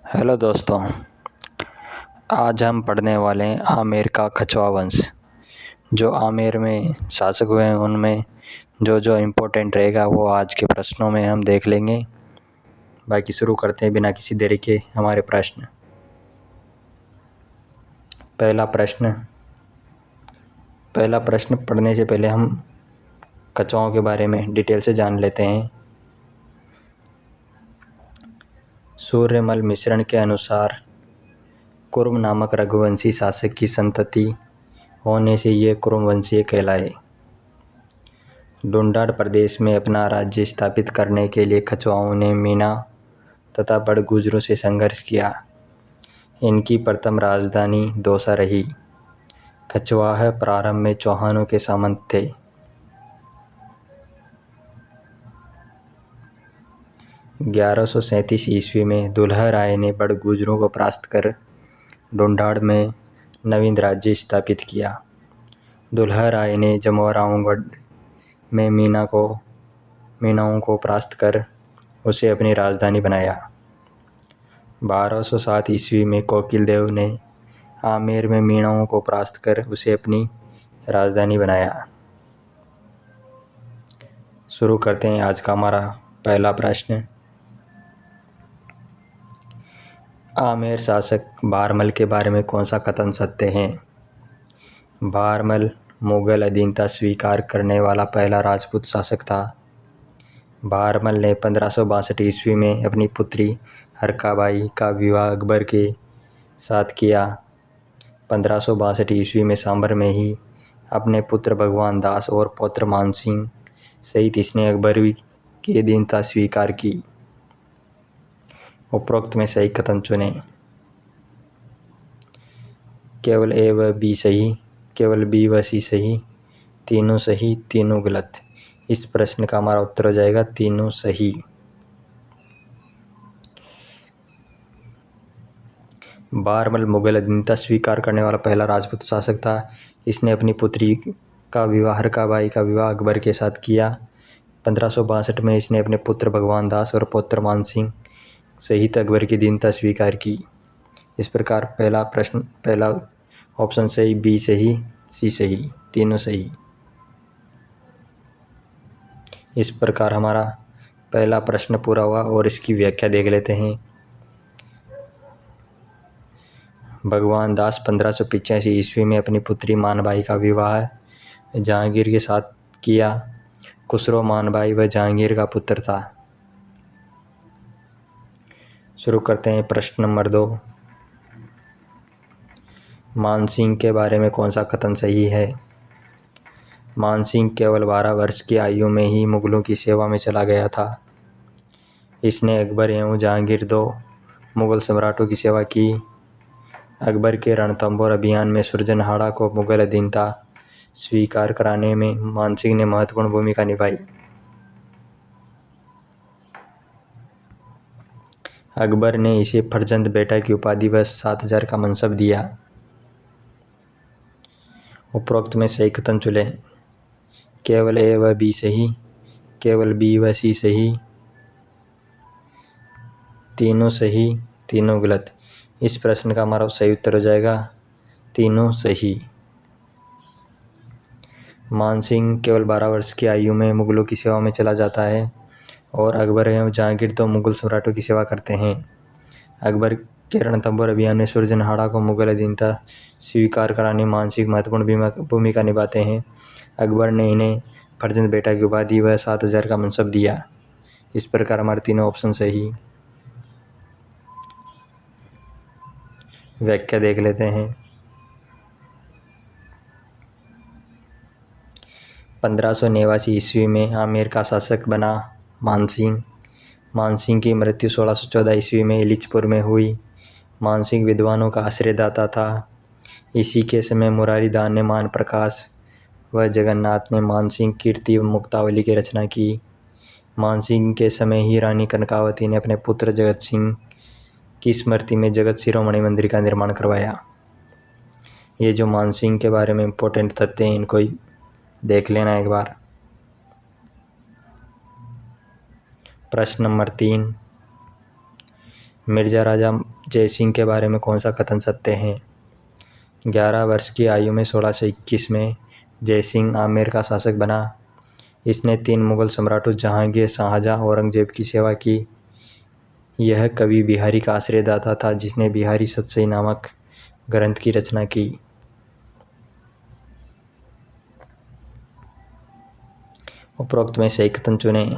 Hello दोस्तों, आज हम पढ़ने वाले हैं आमेर का कछवा वंश। जो आमेर में शासक हुए हैं उनमें जो जो इम्पोर्टेंट रहेगा वो आज के प्रश्नों में हम देख लेंगे। बाकी शुरू करते हैं बिना किसी देरी के हमारे प्रश्न। पहला प्रश्न पढ़ने से पहले हम कछवाओं के बारे में डिटेल से जान लेते हैं। सूर्यमल मिश्रण के अनुसार कुर्म नामक रघुवंशी शासक की संतति होने से ये कुर्मवंशीय कहलाए। ढूंढाड़ प्रदेश में अपना राज्य स्थापित करने के लिए कछवाओं ने मीना तथा बड़गुजरों से संघर्ष किया। इनकी प्रथम राजधानी दौसा रही। कछवाह प्रारंभ में चौहानों के सामंत थे। ग्यारह ईस्वी में दुल्ह राय ने बड़गुजरों को परास्त कर ढूंढाड़ में नवीन राज्य स्थापित किया। दुल्ह राय ने जमोरावगढ़ में मीनाओं को परास्त कर उसे अपनी राजधानी बनाया। 1207 ईस्वी में कोकिलदेव ने आमेर में मीनाओं को परास्त कर उसे अपनी राजधानी बनाया। शुरू करते हैं आज का हमारा पहला प्रश्न। आमेर शासक बारमल के बारे में कौन सा कथन सत्य है? बारमल मुगल अधीनता स्वीकार करने वाला पहला राजपूत शासक था। बारमल ने 1562 ईस्वी में अपनी पुत्री हरकाबाई का विवाह अकबर के साथ किया। 1562 ईस्वी में सांबर में ही अपने पुत्र भगवान दास और पौत्र मानसिंह सहित इसने अकबर की अधीनता स्वीकार की। उपरोक्त में सही कथन चुनें। केवल ए व बी सही, केवल बी व सी सही, तीनों सही, तीनों गलत। इस प्रश्न का हमारा उत्तर हो जाएगा तीनों सही। बारमल मुगल अधीनता स्वीकार करने वाला पहला राजपूत शासक था। इसने अपनी पुत्री का विवाह हरकाबाई का विवाह अकबर के साथ किया। 1562 में इसने अपने पुत्र भगवान दास और पौत्र मानसिंह सहित अकबर की अधीनता स्वीकार की। इस प्रकार पहला ऑप्शन सही, बी सही, सी सही, तीनों सही। इस प्रकार हमारा पहला प्रश्न पूरा हुआ और इसकी व्याख्या देख लेते हैं। भगवान दास 1585 ईस्वी में अपनी पुत्री मानबाई का विवाह जहांगीर के साथ किया। खुसरो मानबाई व जहांगीर का पुत्र था। शुरू करते हैं प्रश्न नंबर 2। मानसिंह के बारे में कौन सा कथन सही है? मानसिंह केवल 12 वर्ष की आयु में ही मुगलों की सेवा में चला गया था। इसने अकबर एवं जहांगीर दो मुगल सम्राटों की सेवा की। अकबर के रणथंभौर अभियान में सुरजनहाड़ा को मुगल अधीनता स्वीकार कराने में मानसिंह ने महत्वपूर्ण भूमिका निभाई। अकबर ने इसे फर्जंद बेटा की उपाधि व 7000 का मनसब दिया। उपरोक्त में सही कथन चुनें। केवल ए व बी सही, केवल बी व सी सही, तीनों सही, तीनों गलत। इस प्रश्न का हमारा सही उत्तर हो जाएगा तीनों सही। मानसिंह केवल 12 वर्ष की आयु में मुगलों की सेवा में चला जाता है और अकबर एवं जहांगीर तो मुगल सम्राटों की सेवा करते हैं। अकबर के रणथंभौर अभियान में सुरजनहाड़ा को मुगल अधीनता स्वीकार कराने में मानसिंह महत्वपूर्ण भूमिका निभाते हैं। अकबर ने इन्हें फर्जंद बेटा की उपाधि व 7000 का मनसब दिया। इस प्रकार हमारे तीनों ऑप्शन सही। व्याख्या देख लेते हैं। 1589 ईस्वी में आमेर का शासक बना मानसिंह। मानसिंह की मृत्यु 1614 ईस्वी में इलिचपुर में हुई। मानसिंह विद्वानों का आश्रयदाता था। इसी के समय मुरारी दान ने मान प्रकाश व जगन्नाथ ने मानसिंह कीर्ति व मुक्तावली की रचना की। मानसिंह के समय ही रानी कनकावती ने अपने पुत्र जगत सिंह की स्मृति में जगत शिरोमणि मंदिर का निर्माण करवाया। ये जो मानसिंह के बारे में इम्पोर्टेंट तथ्य हैं इनको देख लेना एक बार। प्रश्न नंबर 3। मिर्ज़ा राजा जयसिंह के बारे में कौन सा कथन सत्य है? 11 वर्ष की आयु में 1621 में जयसिंह आमेर का शासक बना। इसने 3 मुग़ल सम्राटों जहांगीर, शाहजहां, औरंगजेब की सेवा की। यह कवि बिहारी का आश्रयदाता था जिसने बिहारी सतसई नामक ग्रंथ की रचना की। उपरोक्त में सही कथन चुनें।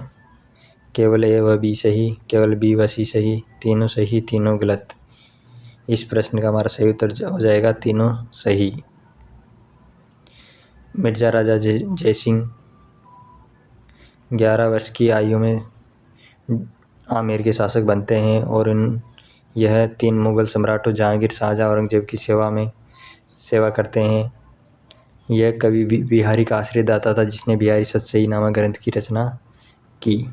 केवल ए व बी सही, केवल बी व सी सही, तीनों सही, तीनों गलत। इस प्रश्न का हमारा सही उत्तर हो जाएगा तीनों सही। मिर्ज़ा राजा जयसिंह 11 वर्ष की आयु में आमेर के शासक बनते हैं और यह 3 मुग़ल सम्राटों जहांगीर, शाहजहां, औरंगजेब की सेवा करते हैं। यह कवि बिहारी का आश्रयदाता था जिसने बिहारी सतसई नामक ग्रंथ की रचना की।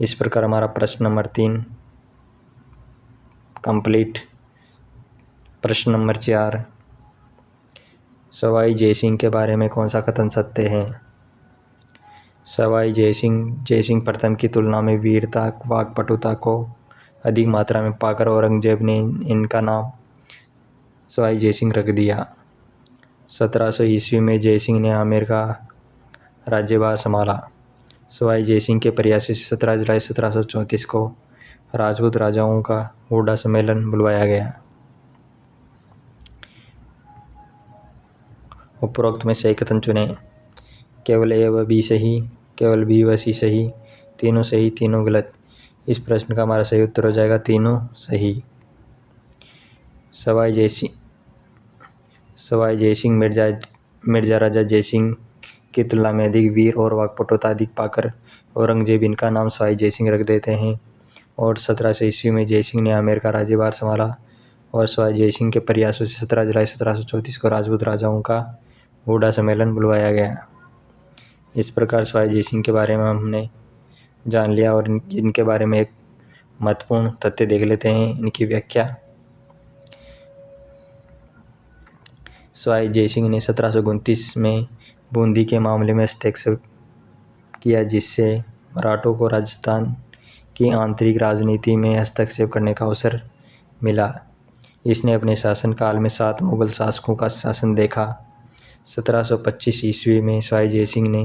इस प्रकार हमारा प्रश्न नंबर 3 कंप्लीट। प्रश्न नंबर 4, सवाई जयसिंह के बारे में कौन सा कथन सत्य है? सवाई जयसिंह प्रथम की तुलना में वीरता, वाक्पटुता को अधिक मात्रा में पाकर औरंगजेब ने इनका नाम सवाई जयसिंह रख दिया। 1700 ईस्वी में जयसिंह ने आमेर का राज्यभार संभाला। सवाई जयसिंह के प्रयासों से 17 जुलाई 1734 को राजपूत राजाओं का हुड्डा सम्मेलन बुलवाया गया। उपरोक्त में सही कथन चुनें। केवल ए व बी सही, केवल बी व सी सही, तीनों सही, तीनों गलत। इस प्रश्न का हमारा सही उत्तर हो जाएगा तीनों सही। सवाई जयसिंह मिर्ज़ा राजा जयसिंह की तुलना में अधिक वीर और वाक्पटुता अधिक पाकर औरंगजेब इनका नाम सवाई जयसिंह रख देते हैं। और 1700 ईस्वी में जयसिंह ने आमेर का राज्यभार संभाला और सवाई जयसिंह के प्रयासों से 17 जुलाई 1734 को राजपूत राजाओं का हुड्डा सम्मेलन बुलवाया गया। इस प्रकार सवाई जयसिंह के बारे में हमने जान लिया और इनके बारे में एक महत्वपूर्ण तथ्य देख लेते हैं, इनकी व्याख्या। सवाई जयसिंह ने 1729 में बूंदी के मामले में हस्तक्षेप किया जिससे मराठों को राजस्थान की आंतरिक राजनीति में हस्तक्षेप करने का अवसर मिला। इसने अपने शासनकाल में 7 मुग़ल शासकों का शासन देखा। 1725 ईस्वी में सवाई जयसिंह ने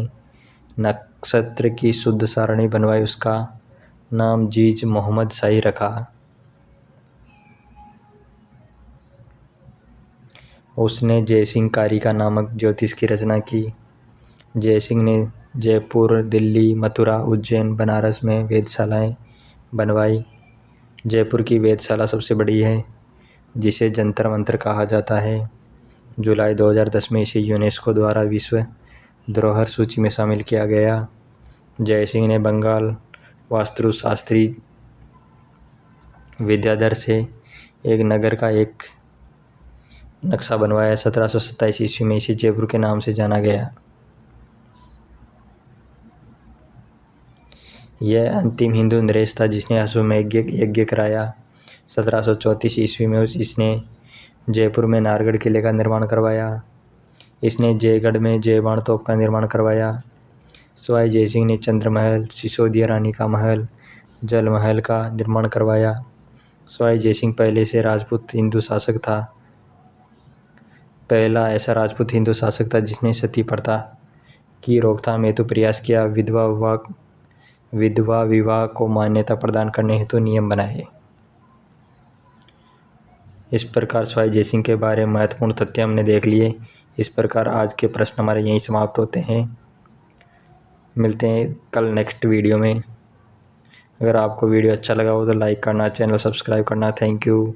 नक्षत्र की शुद्ध सारणी बनवाई। उसका नाम जीज मोहम्मद शाही रखा। उसने जयसिंह कारिका नामक ज्योतिष की रचना की। जयसिंह ने जयपुर, दिल्ली, मथुरा, उज्जैन, बनारस में वेधशालाएं बनवाई। जयपुर की वेधशाला सबसे बड़ी है जिसे जंतर मंतर कहा जाता है। जुलाई 2010 में इसे यूनेस्को द्वारा विश्व धरोहर सूची में शामिल किया गया। जयसिंह ने बंगाल वास्तुशास्त्री विद्याधर से एक नगर का एक नक्शा बनवाया। 1727 ईस्वी में इसे जयपुर के नाम से जाना गया। यह अंतिम हिंदू नरेश था जिसने अश्वमेध यज्ञ कराया। 1734 ईस्वी में इसने जयपुर में नाहरगढ़ किले का निर्माण करवाया। इसने जयगढ़ में जयबाण तोप का निर्माण करवाया। सवाई जयसिंह ने चंद्रमहल, सिसोदिया रानी का महल, जल महल का निर्माण करवाया। सवाई जयसिंह पहले से राजपूत हिंदू शासक था। पहला ऐसा राजपूत हिंदू शासक था जिसने सती प्रथा की रोकथाम हेतु प्रयास किया। विधवा विवाह को मान्यता प्रदान करने हेतु नियम बनाए। इस प्रकार सवाई जयसिंह के बारे में महत्वपूर्ण तथ्य हमने देख लिए। इस प्रकार आज के प्रश्न हमारे यहीं समाप्त होते हैं। मिलते हैं कल नेक्स्ट वीडियो में। अगर आपको वीडियो अच्छा लगा हो तो लाइक करना, चैनल सब्सक्राइब करना। Thank you.